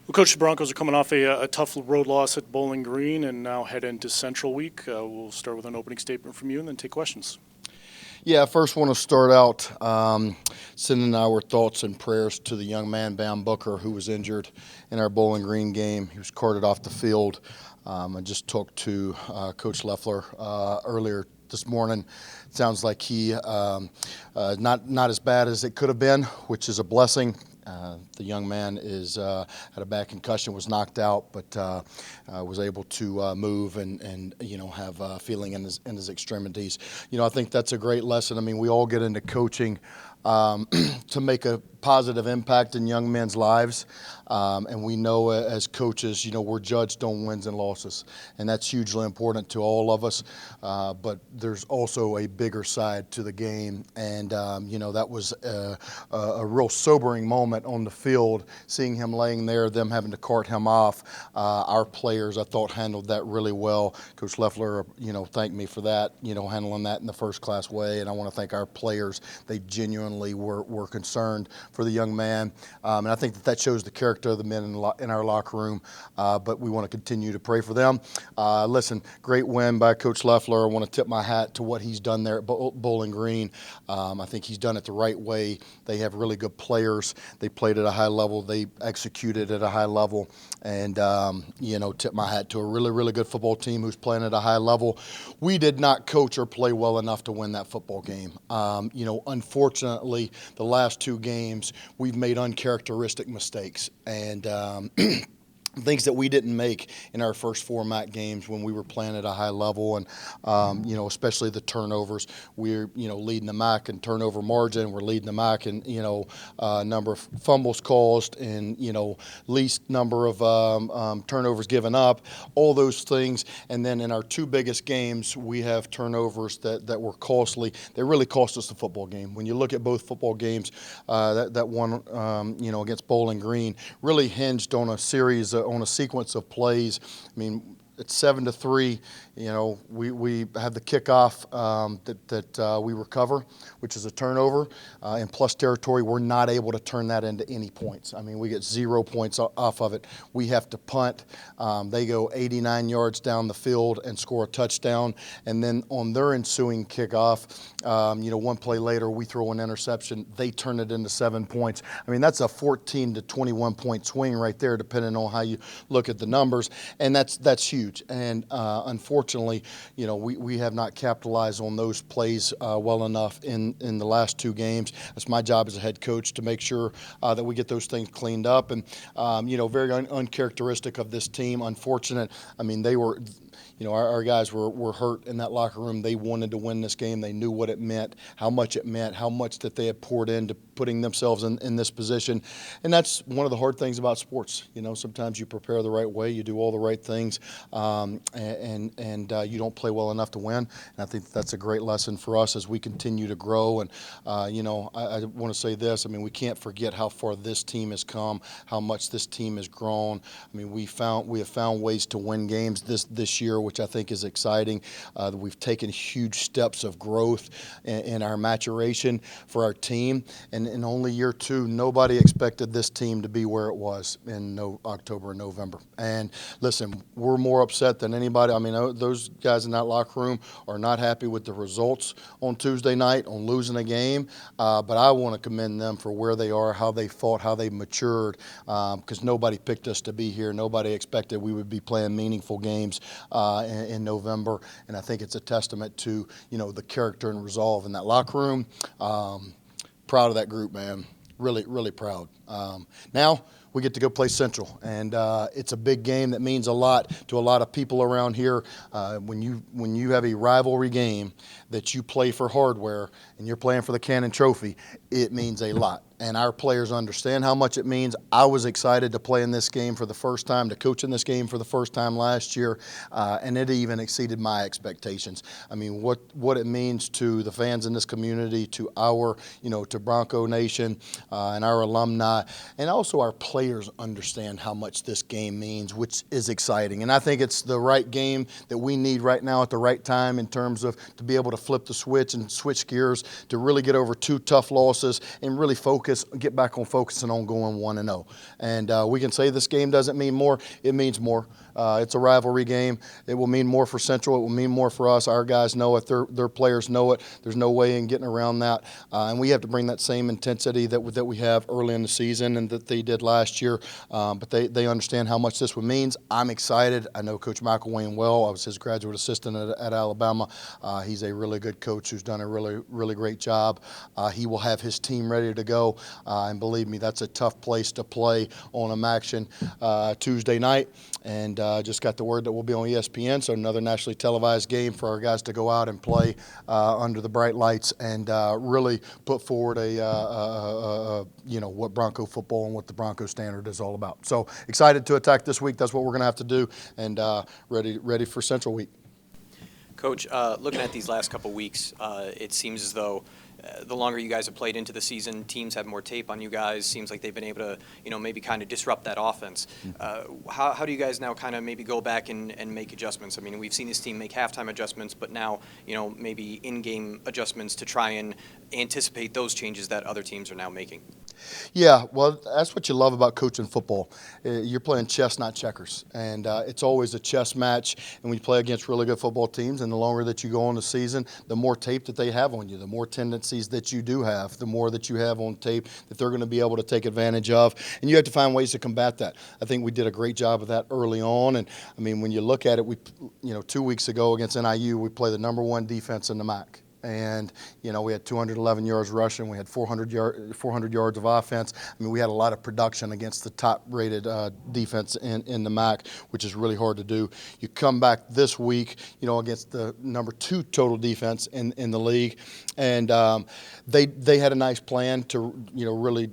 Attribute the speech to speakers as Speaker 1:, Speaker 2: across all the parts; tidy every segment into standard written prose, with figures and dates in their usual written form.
Speaker 1: Well, Coach, the Broncos are coming off a tough road loss at Bowling Green and now head into Central Week. We'll start with an opening statement from you and then take questions.
Speaker 2: Yeah, I first want to start out sending our thoughts and prayers to the young man, Bam Booker, who was injured in our Bowling Green game. He was carted off the field. I just talked to Coach Leffler earlier this morning. It sounds like he not as bad as it could have been, which is a blessing. The young man had a bad concussion, was knocked out, but was able to move and have feeling in his extremities. I think that's a great lesson. I mean, we all get into coaching to make a positive impact in young men's lives. And we know as coaches, we're judged on wins and losses. And that's hugely important to all of us. But there's also a bigger side to the game. And, that was a real sobering moment on the field, seeing him laying there, them having to cart him off. Our players, I thought, handled that really well. Coach Leffler, thanked me for that, handling that in the first-class way. And I want to thank our players. They genuinely were concerned for the young man. And I think that shows the character of the men in our locker room. But we want to continue to pray for them. Listen, great win by Coach Leffler. I want to tip my hat to what he's done there at Bowling Green. I think he's done it the right way. They have really good players. They played at a high level. They executed at a high level. And, tip my hat to a really, really good football team who's playing at a high level. We did not coach or play well enough to win that football game. Unfortunately, the last two games, we've made uncharacteristic mistakes. And things that we didn't make in our first four MAC games when we were playing at a high level, and especially the turnovers. We're leading the MAC in turnover margin. We're leading the MAC in number of fumbles caused, and least number of turnovers given up. All those things, and then in our two biggest games, we have turnovers that were costly. They really cost us the football game. When you look at both football games, that one against Bowling Green really hinged on a sequence of plays. I mean, it's 7-3. We have the kickoff that we recover, which is a turnover. In plus territory, we're not able to turn that into any points. I mean, we get 0 points off of it. We have to punt. They go 89 yards down the field and score a touchdown. And then on their ensuing kickoff, one play later, we throw an interception. They turn it into 7 points. I mean, that's a 14 to 21 point swing right there, depending on how you look at the numbers. And that's huge. And unfortunately, we have not capitalized on those plays well enough in the last two games. It's my job as a head coach to make sure that we get those things cleaned up. And, very uncharacteristic of this team. Unfortunate. I mean, they were – our guys were hurt in that locker room. They wanted to win this game. They knew what it meant, how much it meant, how much that they had poured into putting themselves in this position. And that's one of the hard things about sports. Sometimes you prepare the right way, you do all the right things, and you don't play well enough to win. And I think that's a great lesson for us as we continue to grow. And, I want to say this. I mean, we can't forget how far this team has come, how much this team has grown. I mean, we have found ways to win games this year, which I think is exciting. We've taken huge steps of growth in our maturation for our team. And in only year two, nobody expected this team to be where it was in October and November. And listen, we're more upset than anybody. I mean, those guys in that locker room are not happy with the results on Tuesday night, on losing a game. But I want to commend them for where they are, how they fought, how they matured, because nobody picked us to be here. Nobody expected we would be playing meaningful games in November. And I think it's a testament to, the character and resolve in that locker room. Proud of that group, man. Really, really proud. Now we get to go play Central, and it's a big game that means a lot to a lot of people around here. When you have a rivalry game that you play for hardware and you're playing for the Cannon Trophy, it means a lot. And our players understand how much it means. I was excited to play in this game for the first time, to coach in this game for the first time last year, and it even exceeded my expectations. I mean, what it means to the fans in this community, to our, to Bronco Nation and our alumni, and also our players understand how much this game means, which is exciting. And I think it's the right game that we need right now at the right time in terms of to be able to flip the switch and switch gears to really get over two tough losses losses and really get back on focusing on going 1-0. And we can say this game doesn't mean more. It means more. It's a rivalry game. It will mean more for Central. It will mean more for us. Our guys know it. Their players know it. There's no way in getting around that. And we have to bring that same intensity that we have early in the season and that they did last year. But they understand how much this one means. I'm excited. I know Coach McElwain well. I was his graduate assistant at Alabama. He's a really good coach who's done a really, really great job. He will have his team ready to go. And believe me, that's a tough place to play on a action Tuesday night. And just got the word that we'll be on ESPN, so another nationally televised game for our guys to go out and play under the bright lights and really put forward what Bronco football and what the Bronco standard is all about. So excited to attack this week. That's what we're going to have to do, and ready for Central Week.
Speaker 3: Coach, looking at these last couple weeks, it seems as though the longer you guys have played into the season, teams have more tape on you guys. Seems like they've been able to, maybe kind of disrupt that offense. How do you guys now kind of maybe go back and make adjustments? I mean, we've seen this team make halftime adjustments, but now, maybe in-game adjustments to try and anticipate those changes that other teams are now making.
Speaker 2: Yeah, well, that's what you love about coaching football. You're playing chess, not checkers, and it's always a chess match. And we play against really good football teams, and the longer that you go on the season, the more tape that they have on you, the more tendencies that you do have, the more that you have on tape that they're going to be able to take advantage of, and you have to find ways to combat that. I think we did a great job of that early on, and I mean, when you look at it, 2 weeks ago against NIU, we play the #1 defense in the MAC. And, we had 211 yards rushing. We had 400 yards of offense. I mean, we had a lot of production against the top-rated defense in the MAC, which is really hard to do. You come back this week, against the #2 total defense in the league, and they had a nice plan to, really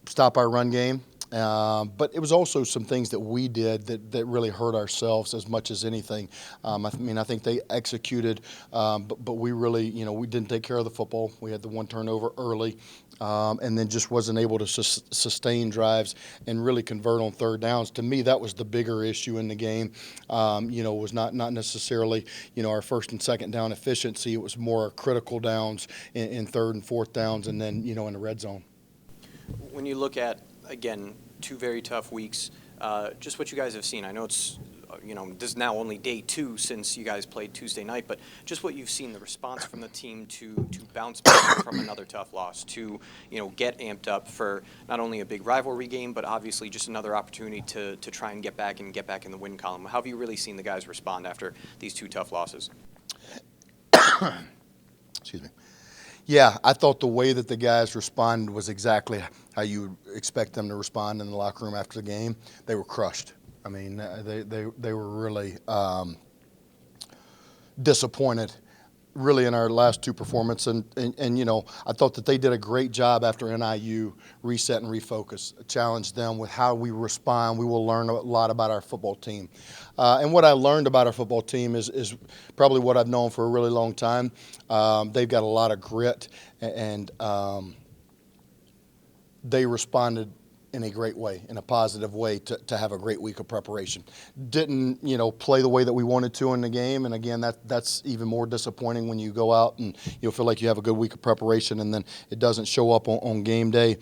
Speaker 2: stop our run game. But it was also some things that we did that really hurt ourselves as much as anything. I think they executed, but we really, we didn't take care of the football. We had the one turnover early, and then just wasn't able to sustain drives and really convert on third downs. To me, that was the bigger issue in the game. Was not necessarily, our first and second down efficiency. It was more our critical downs in third and fourth downs, and then, in the red zone.
Speaker 3: When you look at, again, 2 very tough weeks, just what you guys have seen. I know it's, this is now only day 2 since you guys played Tuesday night, but just what you've seen, the response from the team to bounce back from another tough loss, to, get amped up for not only a big rivalry game, but obviously just another opportunity to try and get back in the win column. How have you really seen the guys respond after these 2 tough losses?
Speaker 2: Excuse me. Yeah, I thought the way that the guys responded was exactly how you would expect them to respond in the locker room after the game. They were crushed. I mean, they were really disappointed, really, in our last 2 performances. And I thought that they did a great job after NIU, reset and refocus, challenge them with how we respond. We will learn a lot about our football team. And what I learned about our football team is probably what I've known for a really long time. They've got a lot of grit, and they responded in a great way, in a positive way, to have a great week of preparation. Didn't, play the way that we wanted to in the game, and again, that's even more disappointing when you go out and you feel like you have a good week of preparation and then it doesn't show up on game day.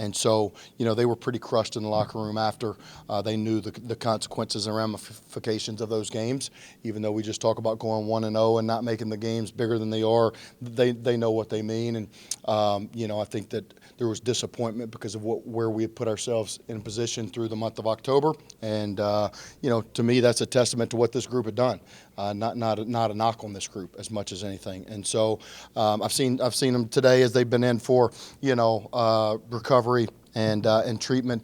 Speaker 2: And so, they were pretty crushed in the locker room after they knew the consequences and ramifications of those games. Even though we just talk about going 1-0 and not making the games bigger than they are, they know what they mean. And, I think that there was disappointment because of where we had put ourselves in position through the month of October. And, to me, that's a testament to what this group had done. Not a knock on this group as much as anything. And so I've seen them today as they've been in for, recovery and treatment.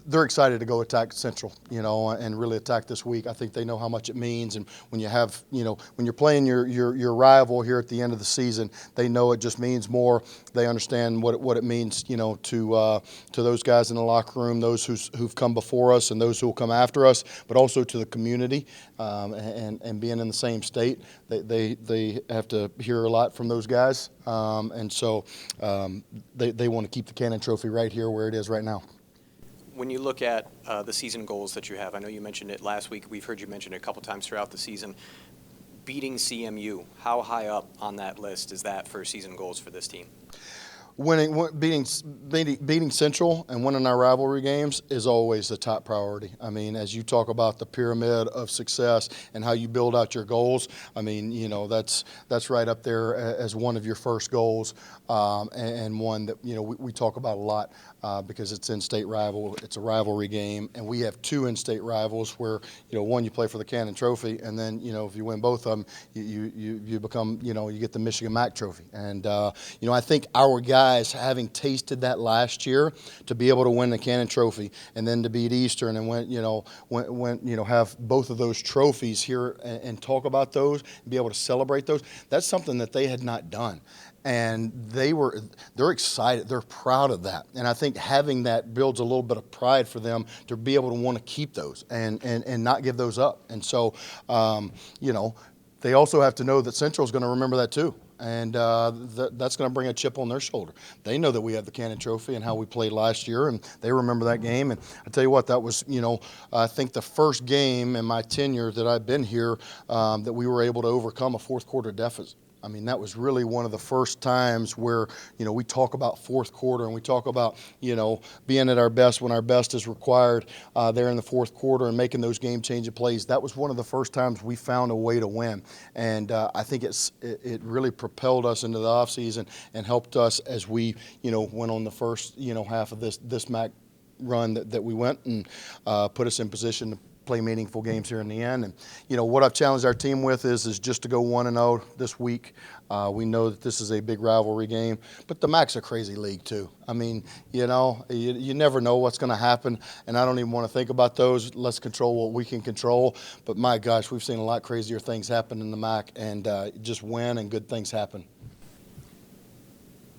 Speaker 2: They're excited to go attack Central, and really attack this week. I think they know how much it means. And when you have, when you're playing your rival here at the end of the season, they know it just means more. They understand what it means, to those guys in the locker room, those who've come before us and those who will come after us, but also to the community, and being in the same state. They have to hear a lot from those guys. And so they want to keep the Cannon Trophy right here where it is right now.
Speaker 3: When you look at the season goals that you have, I know you mentioned it last week. We've heard you mention it a couple times throughout the season. beating CMU, how high up on that list is that for season goals for this team?
Speaker 2: Beating Central and winning our rivalry games is always the top priority. I mean, as you talk about the pyramid of success and how you build out your goals, I mean, that's right up there as one of your first goals, and one that we talk about a lot because it's in-state rival. It's a rivalry game, and we have two in-state rivals where one you play for the Cannon Trophy, and then if you win both of them, you become you get the Michigan MAC Trophy, and I think our guys having tasted that last year to be able to win the Cannon Trophy and then to beat Eastern and have both of those trophies here and talk about those and be able to celebrate those. That's something that they had not done. And they're excited. They're proud of that. And I think having that builds a little bit of pride for them to be able to want to keep those and not give those up. And so, they also have to know that Central is going to remember that too. And that's going to bring a chip on their shoulder. They know that we have the Cannon Trophy and how we played last year, and they remember that game. And I tell you what, that was, I think the first game in my tenure that I've been here that we were able to overcome a fourth quarter deficit. I mean, that was really one of the first times where, we talk about fourth quarter and we talk about, being at our best when our best is required there in the fourth quarter and making those game-changing plays. That was one of the first times we found a way to win. And I think it really propelled us into the offseason and helped us as we, went on the first, half of this MAC run that we went and put us in position to play meaningful games here in the end. And what I've challenged our team with is just to go 1-0 this week. We know that this is a big rivalry game, but the MAC's a crazy league too. I mean, you never know what's going to happen, and I don't even want to think about those. Let's control what we can control. But my gosh, we've seen a lot crazier things happen in the MAC, and just win and good things happen.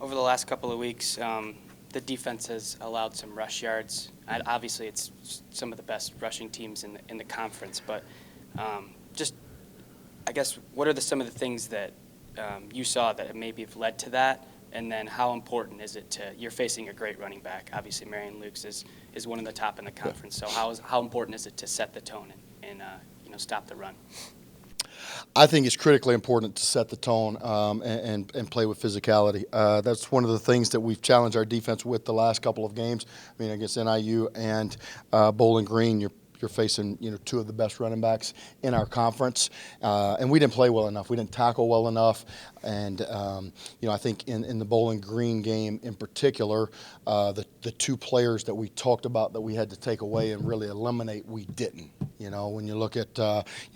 Speaker 4: Over the last couple of weeks, the defense has allowed some rush yards. Obviously, it's some of the best rushing teams in the conference. But just, I guess, what are some of the things that you saw that maybe have led to that? And then how important is it you're facing a great running back. Obviously, Marion Lukes is one of the top in the conference. So how important is it to set the tone and stop the run?
Speaker 2: I think it's critically important to set the tone and play with physicality. That's one of the things that we've challenged our defense with the last couple of games. I mean, against NIU and Bowling Green, you're facing two of the best running backs in our conference, and we didn't play well enough. We didn't tackle well enough, and I think in the Bowling Green game in particular, the two players that we talked about that we had to take away and really eliminate, we didn't. When you look at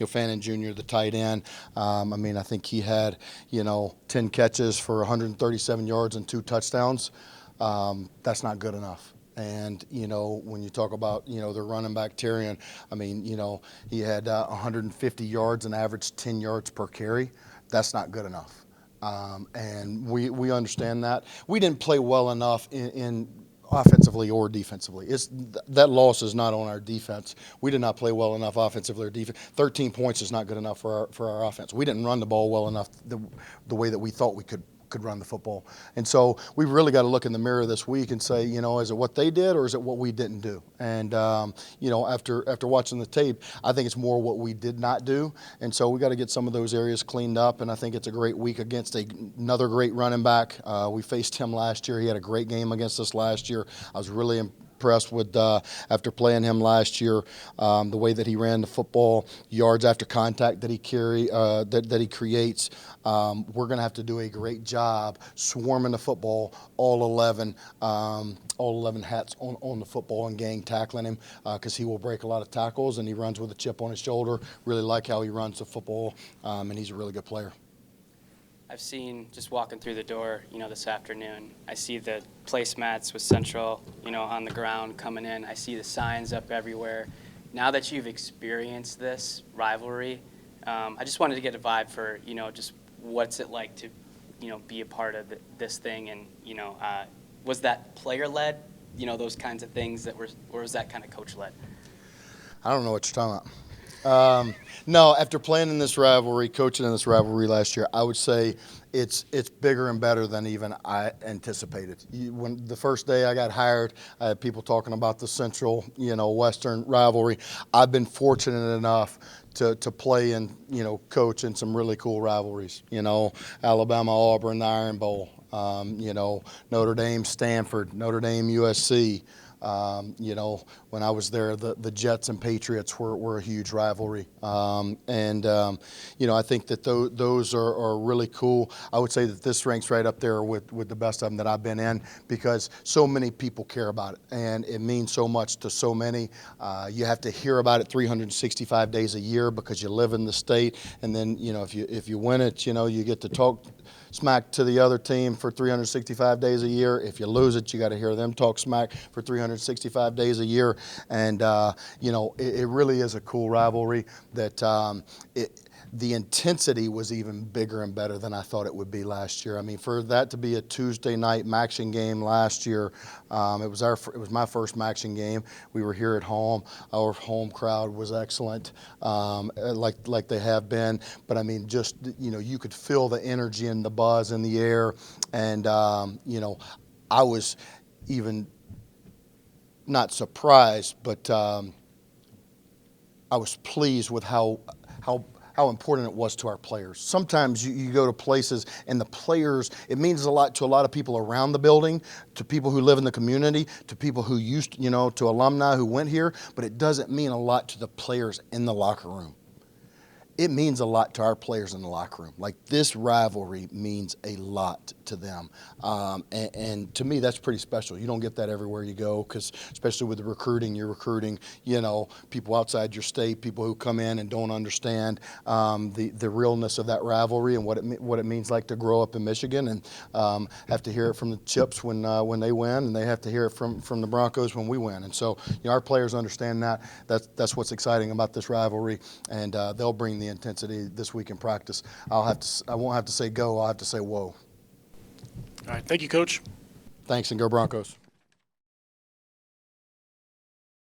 Speaker 2: Fannin Jr., the tight end, I think he had 10 catches for 137 yards and 2 touchdowns. That's not good enough. And, when you talk about, the running back, Tyrion, he had 150 yards and averaged 10 yards per carry. That's not good enough. And we understand that. We didn't play well enough in offensively or defensively. That loss is not on our defense. We did not play well enough offensively or defense. 13 points is not good enough for our offense. We didn't run the ball well enough the way that we thought we could run the football. And so we've really got to look in the mirror this week and say, is it what they did or is it what we didn't do? And, after watching the tape, I think it's more what we did not do. And so we got to get some of those areas cleaned up. And I think it's a great week against another great running back. We faced him last year. He had a great game against us last year. I was really impressed with after playing him last year, the way that he ran the football, yards after contact that he that he creates. We're going to have to do a great job swarming the football, all 11 hats on the football and gang tackling him because he will break a lot of tackles and he runs with a chip on his shoulder. Really like how he runs the football, and he's a really good player.
Speaker 4: I've seen, just walking through the door, this afternoon, I see the placemats with Central, on the ground coming in. I see the signs up everywhere. Now that you've experienced this rivalry, I just wanted to get a vibe for, just what's it like to, be a part of this thing, and, was that player-led, those kinds of things or was that kind of coach-led?
Speaker 2: I don't know what you're talking about. No, after playing in this rivalry, coaching in this rivalry last year, I would say it's bigger and better than even I anticipated. When the first day I got hired, I had people talking about the Central, Western rivalry. I've been fortunate enough to play and coach in some really cool rivalries. Alabama, Auburn, the Iron Bowl. Notre Dame, Stanford, Notre Dame, USC. When I was there, the Jets and Patriots were a huge rivalry. I think that those are really cool. I would say that this ranks right up there with the best of them that I've been in because so many people care about it, and it means so much to so many. You have to hear about it 365 days a year because you live in the state, and then, if you win it, you get to talk smack to the other team for 365 days a year. If you lose it, you got to hear them talk smack for 365 days a year. And, it really is a cool rivalry that the intensity was even bigger and better than I thought it would be last year. I mean, for that to be a Tuesday night Maction game last year, it was my first Maction game. We were here at home. Our home crowd was excellent, like they have been. But I mean, just you could feel the energy and the buzz in the air, and I was even not surprised, but I was pleased with how important it was to our players. Sometimes you go to places and the players, it means a lot to a lot of people around the building, to people who live in the community, to people who to alumni who went here, but it doesn't mean a lot to the players in the locker room. It means a lot to our players in the locker room. Like, this rivalry means a lot to them. And to me, that's pretty special. You don't get that everywhere you go, because especially with the recruiting, you're recruiting, people outside your state, people who come in and don't understand the realness of that rivalry and what it means like to grow up in Michigan and have to hear it from the Chips when they win, and they have to hear it from the Broncos when we win. And so, our players understand that. That's what's exciting about this rivalry, and they'll bring the intensity this week in practice. I won't have to say go. I'll have to say whoa.
Speaker 1: All right, thank you, Coach.
Speaker 2: Thanks, and go Broncos.